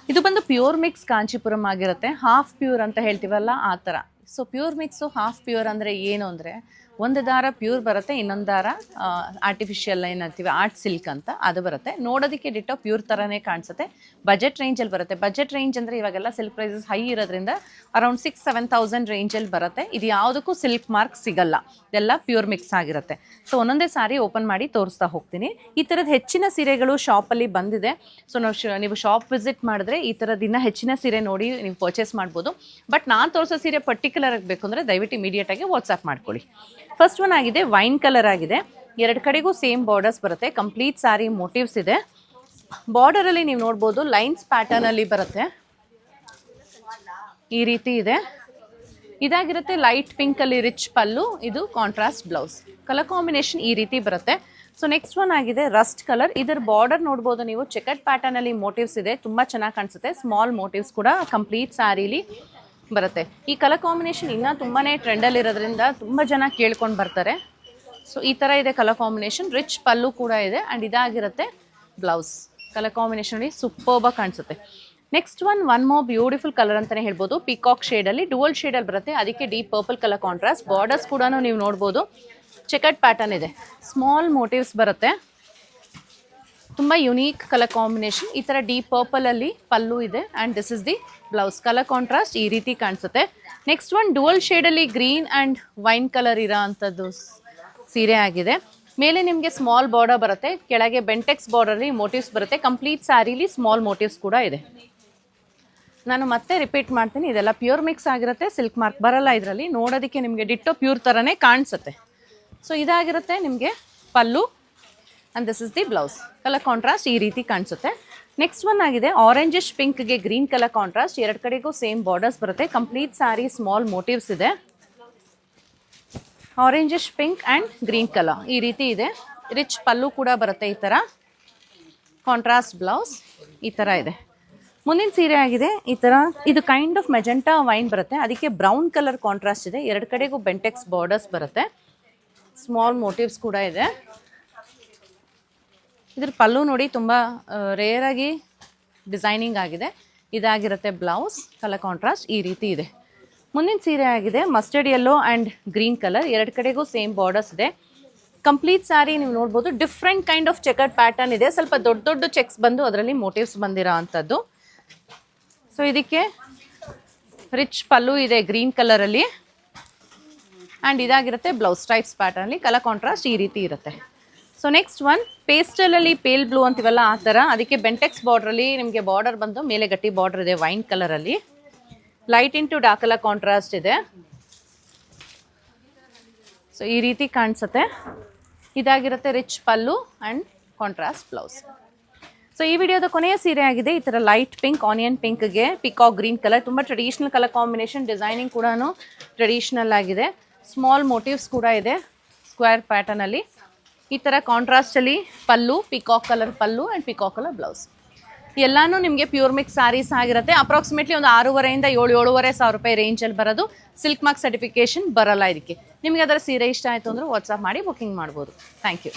ಇದು ಬಂದು pure mix Kanchipuram ಆಗಿರುತ್ತೆ. ಹಾಫ್ ಪ್ಯೂರ್ ಅಂತ ಹೇಳ್ತೀವಲ್ಲ ಆ ಥರ. So pure mix half pure ಅಂದರೆ ಏನು ಅಂದರೆ ಒಂದು ದಾರ ಪ್ಯೂರ್ ಬರುತ್ತೆ, ಇನ್ನೊಂದು ದಾರ ಆರ್ಟಿಫಿಷಿಯಲ್ ಏನಂತೀವಿ ಆರ್ಟ್ ಸಿಲ್ಕ್ ಅಂತ ಅದು ಬರುತ್ತೆ. ನೋಡೋದಕ್ಕೆ ಡಿಟ್ಟೋ ಪ್ಯೂರ್ ಥರನೇ ಕಾಣಿಸುತ್ತೆ. ಬಜೆಟ್ ರೇಂಜಲ್ಲಿ ಬರುತ್ತೆ. ಬಜೆಟ್ ರೇಂಜ್ ಅಂದರೆ ಇವಾಗೆಲ್ಲ ಸಿಲ್ಕ್ ಪ್ರೈಸಸ್ ಹೈ ಇರೋದ್ರಿಂದ ಅರೌಂಡ್ 6,000-7,000 ರೇಂಜಲ್ಲಿ ಬರುತ್ತೆ. ಇದು ಯಾವುದಕ್ಕೂ ಸಿಲ್ಕ್ ಮಾರ್ಕ್ ಸಿಗಲ್ಲ, ಇದೆಲ್ಲ ಪ್ಯೂರ್ ಮಿಕ್ಸ್ ಆಗಿರುತ್ತೆ. ಸೊ ಒಂದೊಂದೇ ಸಾರಿ ಓಪನ್ ಮಾಡಿ ತೋರಿಸ್ತಾ ಹೋಗ್ತೀನಿ. ಈ ಥರದ ಹೆಚ್ಚಿನ ಸೀರೆಗಳು ಶಾಪಲ್ಲಿ ಬಂದಿದೆ. ಸೊ ನೀವು ಶಾಪ್ ವಿಸಿಟ್ ಮಾಡಿದ್ರೆ ಈ ಥರದ್ದು ಇನ್ನೂ ಹೆಚ್ಚಿನ ಸೀರೆ ನೋಡಿ ನೀವು ಪರ್ಚೇಸ್ ಮಾಡ್ಬೋದು. ಬಟ್ ನಾನು ತೋರಿಸೋ ಸೀರೆ ಪರ್ಟಿಕ್ಯುಲರ್ ಆಗಿ ಬೇಕು ಅಂದರೆ ದಯವಿಟ್ಟು ಇಮಿಡಿಯೇಟಾಗಿ ವಾಟ್ಸಪ್ ಮಾಡ್ಕೊಳ್ಳಿ. ಫಸ್ಟ್ ಒನ್ ಆಗಿದೆ ವೈನ್ ಕಲರ್ ಆಗಿದೆ. ಎರಡು ಕಡೆಗೂ ಸೇಮ್ ಬಾರ್ಡರ್ಸ್ ಬರುತ್ತೆ. ಕಂಪ್ಲೀಟ್ ಸಾರಿ ಮೋಟಿವ್ಸ್ ಇದೆ. ಬಾರ್ಡರಲ್ಲಿ ನೀವು ನೋಡ್ಬೋದು ಲೈನ್ಸ್ ಪ್ಯಾಟರ್ನಲ್ಲಿ ಬರುತ್ತೆ. ಈ ರೀತಿ ಇದೆ. ಇದಾಗಿರುತ್ತೆ ಲೈಟ್ ಪಿಂಕಲ್ಲಿ ರಿಚ್ ಪಲ್ಲು, ಇದು ಕಾಂಟ್ರಾಸ್ಟ್ ಬ್ಲೌಸ್. ಕಲರ್ ಕಾಂಬಿನೇಷನ್ ಈ ರೀತಿ ಬರುತ್ತೆ. ಸೊ ನೆಕ್ಸ್ಟ್ ಒನ್ ಆಗಿದೆ ರಸ್ಟ್ ಕಲರ್. ಇದರ ಬಾರ್ಡರ್ ನೋಡ್ಬೋದು ನೀವು, ಚೆಕರ್ಡ್ ಪ್ಯಾಟರ್ನಲ್ಲಿ ಮೋಟಿವ್ಸ್ ಇದೆ, ತುಂಬ ಚೆನ್ನಾಗಿ ಕಾಣಿಸುತ್ತೆ. ಸ್ಮಾಲ್ ಮೋಟಿವ್ಸ್ ಕೂಡ ಕಂಪ್ಲೀಟ್ ಸ್ಯಾರಿಲಿ ಬರುತ್ತೆ. ಈ ಕಲರ್ ಕಾಂಬಿನೇಷನ್ ಇನ್ನೂ ತುಂಬಾ ಟ್ರೆಂಡಲ್ಲಿ ಇರೋದ್ರಿಂದ ತುಂಬ ಜನ ಕೇಳ್ಕೊಂಡು ಬರ್ತಾರೆ. ಸೊ ಈ ಥರ ಇದೆ ಕಲರ್ ಕಾಂಬಿನೇಷನ್. ರಿಚ್ ಪಲ್ಲು ಕೂಡ ಇದೆ ಆ್ಯಂಡ್ ಇದಾಗಿರುತ್ತೆ ಬ್ಲೌಸ್. ಕಲರ್ ಕಾಂಬಿನೇಷನಲ್ಲಿ ಸೂಪರ್ಬಾಗಿ ಕಾಣಿಸುತ್ತೆ. Next one more beautiful colour ಅಂತಲೇ ಹೇಳ್ಬೋದು. ಪಿಕಾಕ್ ಶೇಡಲ್ಲಿ ಡುವಲ್ ಶೇಡಲ್ಲಿ ಬರುತ್ತೆ, ಅದಕ್ಕೆ deep purple colour contrast. Borders ಕೂಡ ನೀವು ನೋಡ್ಬೋದು, ಚೆಕರ್ಡ್ ಪ್ಯಾಟರ್ನ್ ಇದೆ, ಸ್ಮಾಲ್ ಮೋಟಿವ್ಸ್ ಬರುತ್ತೆ. ತುಂಬ ಯುನೀಕ್ ಕಲರ್ ಕಾಂಬಿನೇಷನ್. ಈ ಥರ ಡೀಪ್ ಪರ್ಪಲಲ್ಲಿ ಪಲ್ಲು ಇದೆ and this is the blouse. Colour contrast ಈ ರೀತಿ ಕಾಣಿಸುತ್ತೆ. ನೆಕ್ಸ್ಟ್ ಒನ್ ಡುವಲ್ ಶೇಡಲ್ಲಿ ಗ್ರೀನ್ ಆ್ಯಂಡ್ ವೈನ್ ಕಲರ್ ಇರೋ ಅಂಥದ್ದು ಸೀರೆ ಆಗಿದೆ. ಮೇಲೆ ನಿಮಗೆ ಸ್ಮಾಲ್ ಬಾರ್ಡರ್ ಬರುತ್ತೆ, ಕೆಳಗೆ ಬೆಂಟೆಕ್ಸ್ ಬಾರ್ಡರಲ್ಲಿ ಮೋಟಿವ್ಸ್ ಬರುತ್ತೆ. ಕಂಪ್ಲೀಟ್ ಸ್ಯಾರಿಲಿ ಸ್ಮಾಲ್ ಮೋಟಿವ್ಸ್ ಕೂಡ ಇದೆ. ನಾನು ಮತ್ತೆ ರಿಪೀಟ್ ಮಾಡ್ತೀನಿ, ಇದೆಲ್ಲ ಪ್ಯೂರ್ ಮಿಕ್ಸ್ ಆಗಿರುತ್ತೆ, ಸಿಲ್ಕ್ ಮಾರ್ಕ್ ಬರಲ್ಲ ಇದರಲ್ಲಿ. ನೋಡೋದಕ್ಕೆ ನಿಮಗೆ ಡಿಟ್ಟೋ ಪ್ಯೂರ್ ಥರನೇ ಕಾಣಿಸುತ್ತೆ. ಸೊ ಇದಾಗಿರುತ್ತೆ ನಿಮಗೆ ಪಲ್ಲು and this is the blouse. Colour contrast ಈ ರೀತಿ ಕಾಣಿಸುತ್ತೆ. ನೆಕ್ಸ್ಟ್ ಒನ್ ಆಗಿದೆ ಆರೆಂಜಿಶ್ ಪಿಂಕ್ಗೆ ಗ್ರೀನ್ ಕಲರ್ ಕಾಂಟ್ರಾಸ್ಟ್. ಎರಡು ಕಡೆಗೂ ಸೇಮ್ ಬಾರ್ಡರ್ಸ್ ಬರುತ್ತೆ. ಕಂಪ್ಲೀಟ್ ಸ್ಯಾರಿ ಸ್ಮಾಲ್ ಮೋಟಿವ್ಸ್ ಇದೆ. Orangish pink and green colour ಈ ರೀತಿ ಇದೆ. ರಿಚ್ ಪಲ್ಲು ಕೂಡ ಬರುತ್ತೆ. ಈ ಥರ ಕಾಂಟ್ರಾಸ್ಟ್ ಬ್ಲೌಸ್ ಈ ಥರ ಇದೆ. ಮುಂದಿನ ಸೀರೆ ಆಗಿದೆ ಈ ಥರ. ಇದು ಕೈಂಡ್ ಆಫ್ ಮೆಜೆಂಟಾ ವೈನ್ ಬರುತ್ತೆ, ಅದಕ್ಕೆ ಬ್ರೌನ್ ಕಲರ್ ಕಾಂಟ್ರಾಸ್ಟ್ ಇದೆ. ಎರಡು ಕಡೆಗೂ ಬೆಂಟೆಕ್ಸ್ ಬಾರ್ಡರ್ಸ್ ಬರುತ್ತೆ. ಸ್ಮಾಲ್ ಮೋಟಿವ್ಸ್ ಕೂಡ ಇದೆ. ಇದ್ರ ಪಲ್ಲು ನೋಡಿ ತುಂಬ ರೇರಾಗಿ ಡಿಸೈನಿಂಗ್ ಆಗಿದೆ. ಇದಾಗಿರುತ್ತೆ ಬ್ಲೌಸ್. ಕಲರ್ ಕಾಂಟ್ರಾಸ್ಟ್ ಈ ರೀತಿ ಇದೆ. ಮುಂದಿನ ಸೀರೆ ಆಗಿದೆ mustard yellow and green colour. ಎರಡು ಕಡೆಗೂ ಸೇಮ್ ಬಾರ್ಡರ್ಸ್ ಇದೆ. ಕಂಪ್ಲೀಟ್ ಸ್ಯಾರಿ ನೀವು ನೋಡ್ಬೋದು, different kind of chequered pattern ಇದೆ. ಸ್ವಲ್ಪ ದೊಡ್ಡ ದೊಡ್ಡ ಚೆಕ್ಸ್ ಬಂದು ಅದರಲ್ಲಿ ಮೋಟಿವ್ಸ್ ಬಂದಿರೋ ಅಂಥದ್ದು. ಸೊ ಇದಕ್ಕೆ ರಿಚ್ ಪಲ್ಲು ಇದೆ ಗ್ರೀನ್ ಕಲರಲ್ಲಿ ಆ್ಯಂಡ್ ಇದಾಗಿರುತ್ತೆ ಬ್ಲೌಸ್ ಟೈಪ್ಸ್ ಪ್ಯಾಟರ್ನಲ್ಲಿ. ಕಲರ್ ಕಾಂಟ್ರಾಸ್ಟ್ ಈ ರೀತಿ ಇರುತ್ತೆ. ಸೊ ನೆಕ್ಸ್ಟ್ ಒನ್ ಪೇಸ್ಟಲಲ್ಲಿ ಪೇಲ್ ಬ್ಲೂ ಅಂತೀವಲ್ಲ ಆ ಥರ, ಅದಕ್ಕೆ ಬೆಂಟೆಕ್ಸ್ ಬಾರ್ಡ್ರಲ್ಲಿ ನಿಮಗೆ ಬಾರ್ಡರ್ ಬಂದು ಮೇಲೆ ಗಟ್ಟಿ ಬಾರ್ಡರ್ ಇದೆ ವೈನ್ ಕಲರಲ್ಲಿ. Light into dark colour contrast ಇದೆ. ಸೊ ಈ ರೀತಿ ಕಾಣಿಸುತ್ತೆ. ಇದಾಗಿರುತ್ತೆ ರಿಚ್ ಪಲ್ಲು ಆ್ಯಂಡ್ ಕಾಂಟ್ರಾಸ್ಟ್ ಬ್ಲೌಸ್. ಸೊ ಈ ವಿಡಿಯೋದ ಕೊನೆಯ ಸೀರೆ ಆಗಿದೆ ಈ ಥರ ಲೈಟ್ ಪಿಂಕ್ ಆನಿಯನ್ ಪಿಂಕ್ಗೆ ಪಿಕಾಕ್ ಗ್ರೀನ್ ಕಲರ್. ತುಂಬ ಟ್ರೆಡಿಷ್ನಲ್ ಕಲರ್ ಕಾಂಬಿನೇಷನ್. ಡಿಸೈನಿಂಗ್ ಕೂಡ ಟ್ರೆಡಿಷ್ನಲ್ ಆಗಿದೆ. ಸ್ಮಾಲ್ ಮೋಟಿವ್ಸ್ ಕೂಡ ಇದೆ ಸ್ಕ್ವೇರ್ ಪ್ಯಾಟರ್ನಲ್ಲಿ. ಈ ಥರ ಕಾಂಟ್ರಾಸ್ಟಲ್ಲಿ ಪಲ್ಲು, ಪಿಕಾಕ್ ಕಲರ್ ಪಲ್ಲು ಆ್ಯಂಡ್ ಪಿಕಾಕ್ ಕಲರ್ ಬ್ಲೌಸ್. ಎಲ್ಲನೂ ನಿಮಗೆ ಪ್ಯೂರ್ ಮಿಕ್ಸ್ ಸ್ಯಾರೀಸ್ ಆಗಿರುತ್ತೆ. ಅಪ್ರಾಕ್ಸಿಮೇಟ್ಲಿ ಒಂದು 6,500ರಿಂದ 7,500 ರೂಪಾಯಿ ರೇಂಜಲ್ಲಿ ಬರೋದು. ಸಿಲ್ಕ್ ಮಾರ್ಕ್ ಸರ್ಟಿಫಿಕೇಶನ್ ಬರಲ್ಲ ಇದಕ್ಕೆ. ನಿಮಗೆ ಅದರ ಸೀರೆ ಇಷ್ಟ ಆಯಿತು ಅಂದರೆ ವಾಟ್ಸಪ್ ಮಾಡಿ ಬುಕ್ಕಿಂಗ್ ಮಾಡ್ಬೋದು. Thank you.